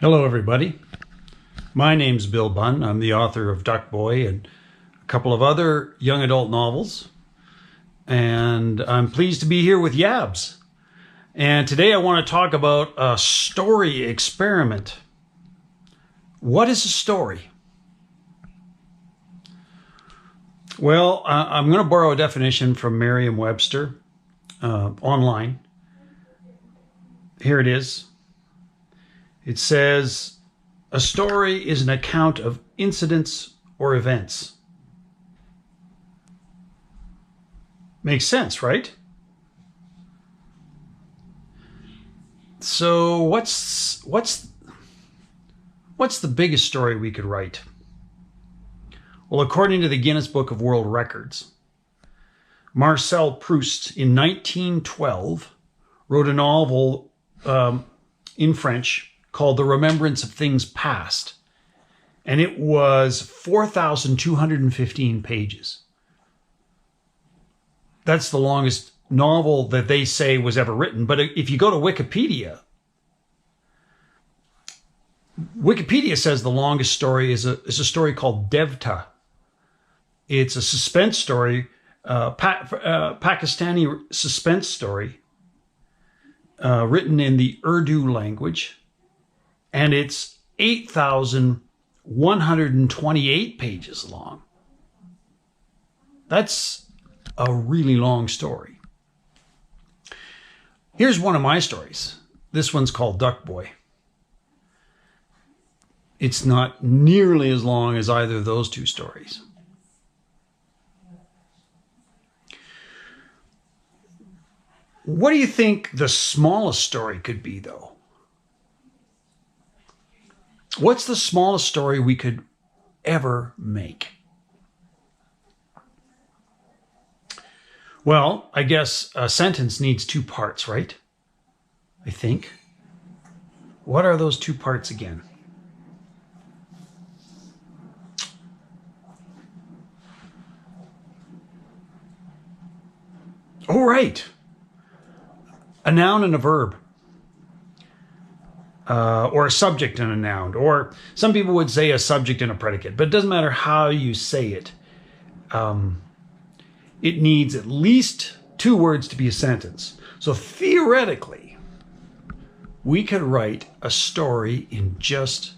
Hello, everybody. My name's Bill Bunn. I'm the author of Duck Boy and a couple of other young adult novels. And I'm pleased to be here with Yabs. And today I want to talk about a story experiment. What is a story? Well, I'm going to borrow a definition from Merriam-Webster online. Here it is. It says, a story is an account of incidents or events. Makes sense, right? So what's the biggest story we could write? Well, according to the Guinness Book of World Records, Marcel Proust in 1912 wrote a novel in French called The Remembrance of Things Past, and it was 4,215 pages. That's the longest novel that they say was ever written. But if you go to Wikipedia, Wikipedia says the longest story is a story called Devta. It's a suspense story, Pakistani suspense story, written in the Urdu language. And it's 8,128 pages long. That's a really long story. Here's one of my stories. This one's called Duck Boy. It's not nearly as long as either of those two stories. What do you think the smallest story could be, though? What's the smallest story we could ever make? Well, I guess a sentence needs two parts, right? I think. What are those two parts again? Oh, right. A noun and a verb. Or a subject and a noun, or some people would say a subject and a predicate, but it doesn't matter how you say it. It needs at least two words to be a sentence. So theoretically, we could write a story in just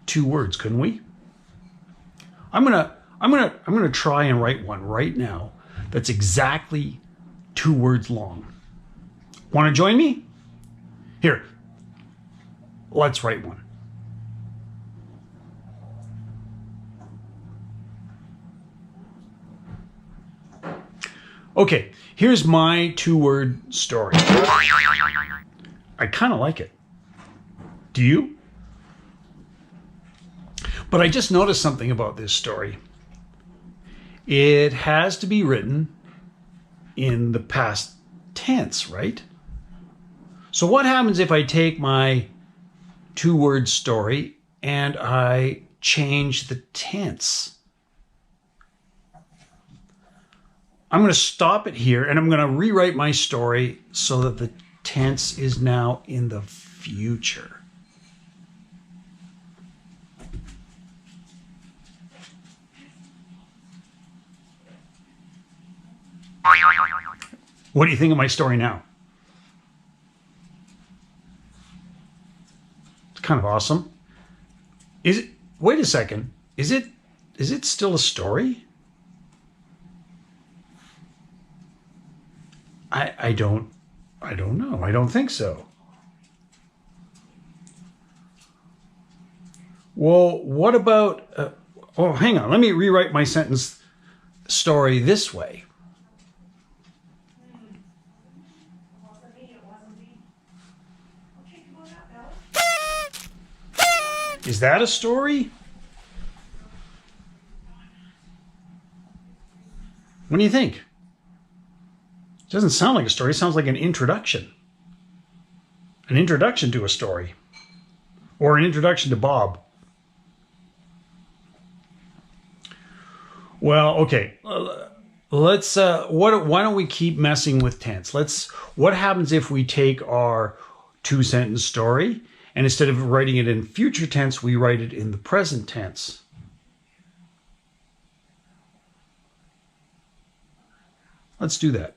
two words, couldn't we? I'm gonna try and write one right now that's exactly 2 words long. Want to join me? Here. Let's write one. Okay, here's my 2-word story. I kind of like it. Do you? But I just noticed something about this story. It has to be written in the past tense, right? So what happens if I take my 2-word story and I change the tense? I'm going to stop it here and I'm going to rewrite my story so that the tense is now in the future. What do you think of my story now? Kind of awesome. Is it? Wait a second. Is it still a story? I don't know. I don't think so. Well, what about oh, hang on. Let me rewrite my sentence story this way. Is that a story? What do you think? It doesn't sound like a story. It sounds like an introduction. An introduction to a story. Or an introduction to Bob. Well, okay. Let's why don't we keep messing with tense? What happens if we take our 2-sentence story And instead of writing it in future tense, we write it in the present tense. Let's do that.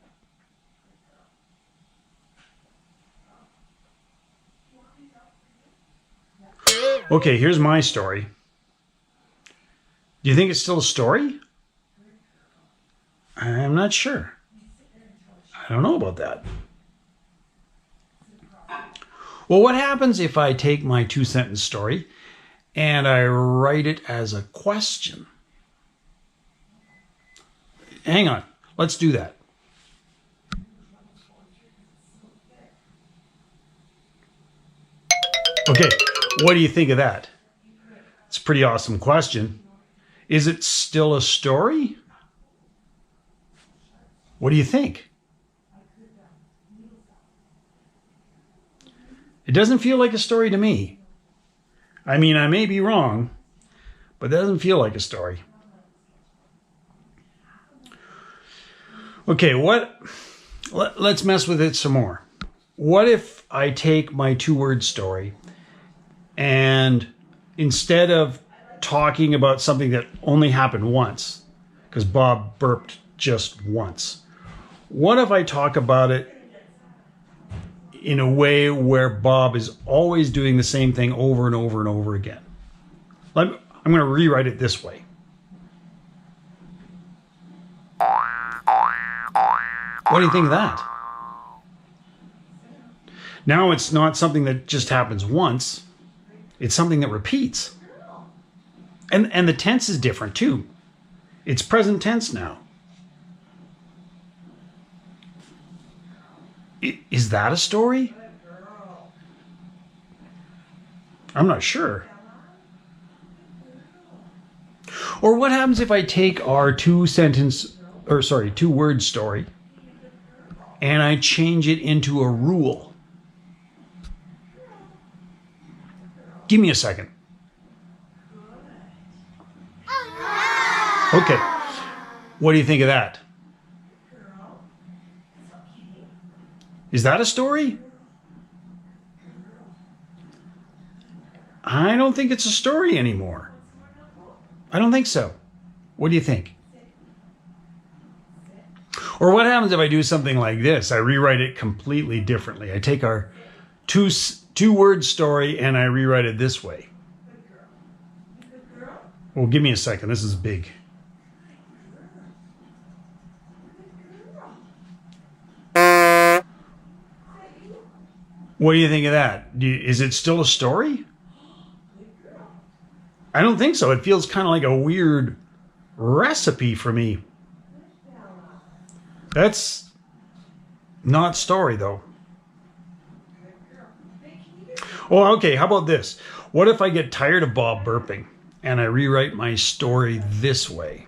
Okay, here's my story. Do you think it's still a story? I'm not sure. I don't know about that. Well, what happens if I take my 2-sentence story and I write it as a question? Hang on. Let's do that. Okay, what do you think of that? It's a pretty awesome question. Is it still a story? What do you think? It doesn't feel like a story to me. I mean, I may be wrong, but it doesn't feel like a story. Okay, let's mess with it some more. What if I take my 2-word story and instead of talking about something that only happened once, because Bob burped just once, what if I talk about it in a way where Bob is always doing the same thing over and over and over again? I'm going to rewrite it this way. What do you think of that? Now it's not something that just happens once. It's something that repeats. And the tense is different too. It's present tense now. Is that a story? I'm not sure. Or what happens if I take our 2-word story and I change it into a rule? Give me a second. Okay. What do you think of that? Is that a story? I don't think it's a story anymore. I don't think so. What do you think? Or what happens if I do something like this? I rewrite it completely differently. I take our 2-word story and I rewrite it this way. Well, give me a second. This is big. What do you think of that? Is it still a story? I don't think so. It feels kind of like a weird recipe for me. That's not story, though. Oh, okay. How about this? What if I get tired of Bob burping and I rewrite my story this way?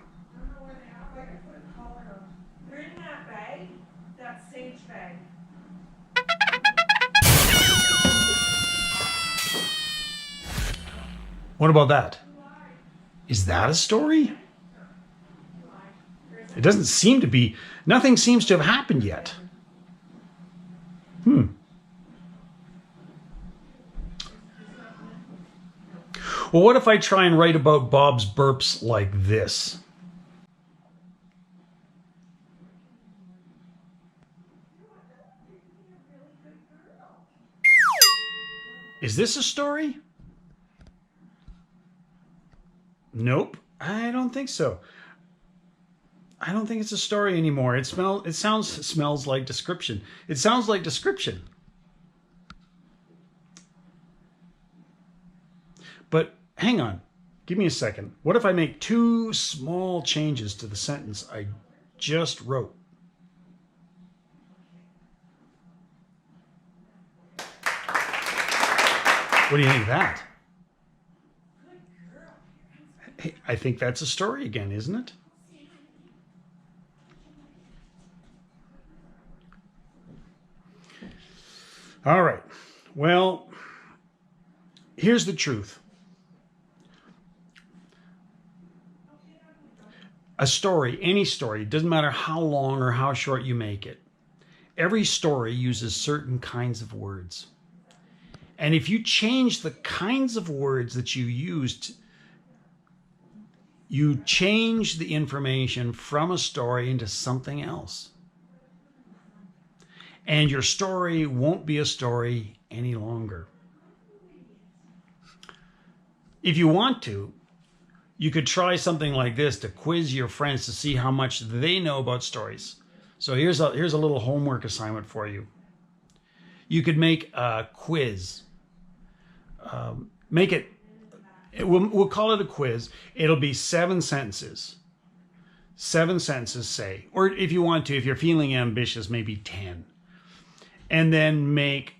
What about that? Is that a story? It doesn't seem to be. Nothing seems to have happened yet. Well, what if I try and write about Bob's burps like this? Is this a story? Nope, I don't think so. I don't think it's a story anymore. It smells like description. It sounds like description. But hang on, give me a second. What if I make 2 small changes to the sentence I just wrote? What do you think of that? Hey, I think that's a story again, isn't it? All right. Well, here's the truth. A story, any story, doesn't matter how long or how short you make it. Every story uses certain kinds of words. And if you change the kinds of words that you used, you change the information from a story into something else. And your story won't be a story any longer. If you want to, you could try something like this to quiz your friends to see how much they know about stories. So here's a little homework assignment for you. You could make a quiz. We'll call it a quiz. It'll be 7 sentences. 7 sentences, say. Or if you want to, if you're feeling ambitious, maybe 10. And then make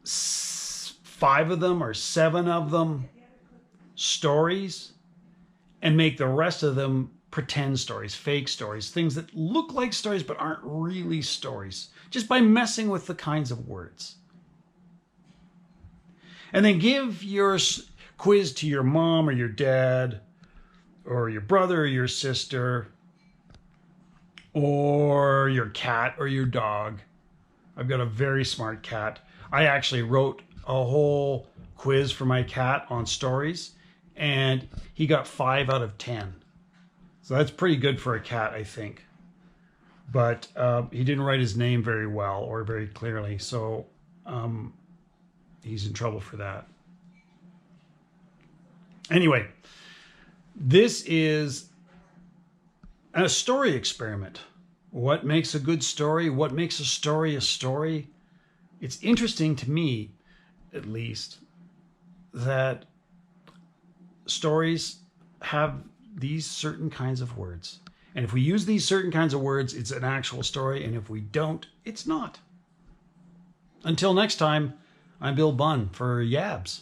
5 of them or 7 of them stories, and make the rest of them pretend stories, fake stories, things that look like stories but aren't really stories, just by messing with the kinds of words. And then give your quiz to your mom or your dad or your brother or your sister or your cat or your dog. I've got a very smart cat. I actually wrote a whole quiz for my cat on stories, and he got 5 out of 10. So that's pretty good for a cat, I think. But he didn't write his name very well or very clearly, so he's in trouble for that. Anyway, this is a story experiment. What makes a good story? What makes a story a story? It's interesting to me, at least, that stories have these certain kinds of words. And if we use these certain kinds of words, it's an actual story. And if we don't, it's not. Until next time, I'm Bill Bunn for Yabs.